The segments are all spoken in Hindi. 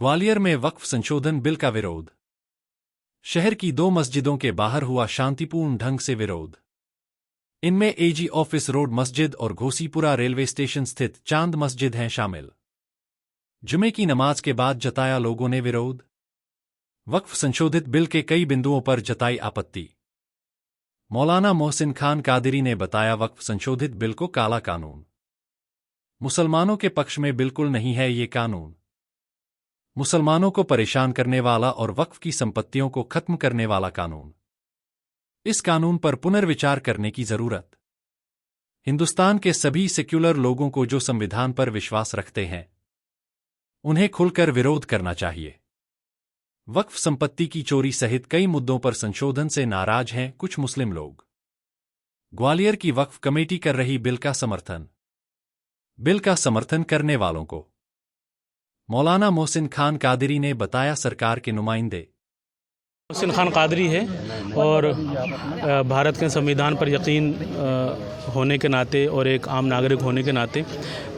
ग्वालियर में वक्फ संशोधन बिल का विरोध। शहर की 2 मस्जिदों के बाहर हुआ शांतिपूर्ण ढंग से विरोध। इनमें एजी ऑफिस रोड मस्जिद और घोसीपुरा रेलवे स्टेशन स्थित चांद मस्जिद हैं शामिल। जुमे की नमाज के बाद जताया लोगों ने विरोध। वक्फ संशोधित बिल के कई बिंदुओं पर जताई आपत्ति। मौलाना मोहसिन खान कादरी ने बताया वक्फ संशोधित बिल को काला कानून। मुसलमानों के पक्ष में बिल्कुल नहीं है ये कानून। मुसलमानों को परेशान करने वाला और वक्फ की संपत्तियों को खत्म करने वाला कानून। इस कानून पर पुनर्विचार करने की जरूरत। हिंदुस्तान के सभी सेक्युलर लोगों को जो संविधान पर विश्वास रखते हैं उन्हें खुलकर विरोध करना चाहिए। वक्फ संपत्ति की चोरी सहित कई मुद्दों पर संशोधन से नाराज हैं कुछ मुस्लिम लोग। ग्वालियर की वक्फ कमेटी कर रही बिल का समर्थन। बिल का समर्थन करने वालों को मौलाना मोहसिन खान कादरी ने बताया सरकार के नुमाइंदे। मोहसिन खान कादरी है और भारत के संविधान पर यकीन होने के नाते और एक आम नागरिक होने के नाते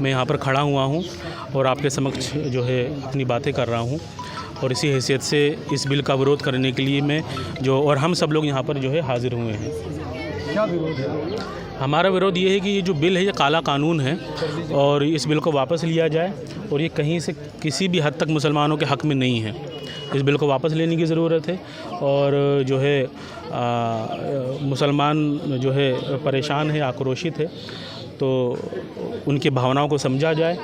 मैं यहाँ पर खड़ा हुआ हूँ और आपके समक्ष जो है अपनी बातें कर रहा हूँ। और इसी हैसियत से इस बिल का विरोध करने के लिए मैं और हम सब लोग यहाँ पर जो है हाजिर हुए हैं। क्या विरोध है? हमारा विरोध ये है कि ये जो बिल है ये काला कानून है और इस बिल को वापस लिया जाए और ये कहीं से किसी भी हद तक मुसलमानों के हक़ में नहीं है। इस बिल को वापस लेने की ज़रूरत है और जो है मुसलमान जो है परेशान है, आक्रोशित है, तो उनकी भावनाओं को समझा जाए,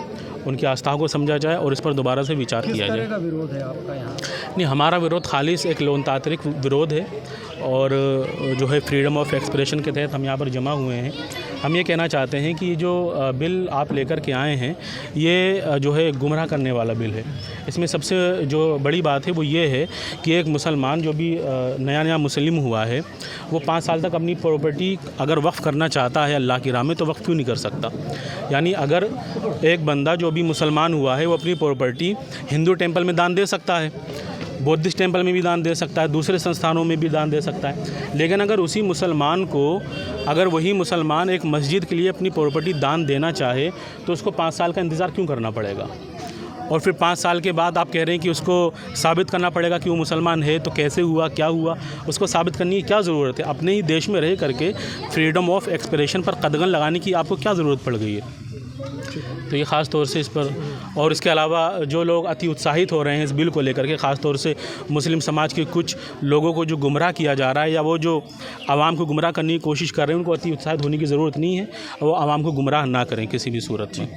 उनकी आस्थाओं को समझा जाए और इस पर दोबारा से विचार किया जाए। किस तरह का विरोध है आपका यहाँ? नहीं, हमारा विरोध खालिस एक लोकतांत्रिक विरोध है और जो है फ्रीडम ऑफ एक्सप्रेशन के तहत हम यहाँ पर जमा हुए हैं। हम ये कहना चाहते हैं कि जो बिल आप लेकर के आए हैं ये जो है गुमराह करने वाला बिल है। इसमें सबसे जो बड़ी बात है वो ये है कि एक मुसलमान जो भी नया मुस्लिम हुआ है वो 5 साल तक अपनी प्रॉपर्टी अगर वक्फ़ करना चाहता है अल्लाह की राह में तो वक्फ़ क्यों नहीं कर सकता। यानी अगर एक बंदा जो भी मुसलमान हुआ है वो अपनी प्रॉपर्टी हिंदू टेम्पल में दान दे सकता है, बौद्धिस्ट टेम्पल में भी दान दे सकता है, दूसरे संस्थानों में भी दान दे सकता है। लेकिन अगर उसी मुसलमान को अगर वही मुसलमान एक मस्जिद के लिए अपनी प्रॉपर्टी दान देना चाहे तो उसको 5 साल का इंतज़ार क्यों करना पड़ेगा। और फिर 5 साल के बाद आप कह रहे हैं कि उसको साबित करना पड़ेगा कि वो मुसलमान है, तो कैसे हुआ, क्या हुआ, उसको साबित करने की क्या ज़रूरत है। अपने ही देश में रह करके फ्रीडम ऑफ एक्सप्रेशन पर कदगन लगाने की आपको क्या ज़रूरत पड़ गई है। तो ये ख़ास तौर से इस पर और इसके अलावा जो लोग अति उत्साहित हो रहे हैं इस बिल को लेकर के, ख़ास तौर से मुस्लिम समाज के कुछ लोगों को जो गुमराह किया जा रहा है या वो जो आवाम को गुमराह करने की कोशिश कर रहे हैं उनको अति उत्साहित होने की ज़रूरत नहीं है। वो आवाम को गुमराह ना करें किसी भी सूरत में।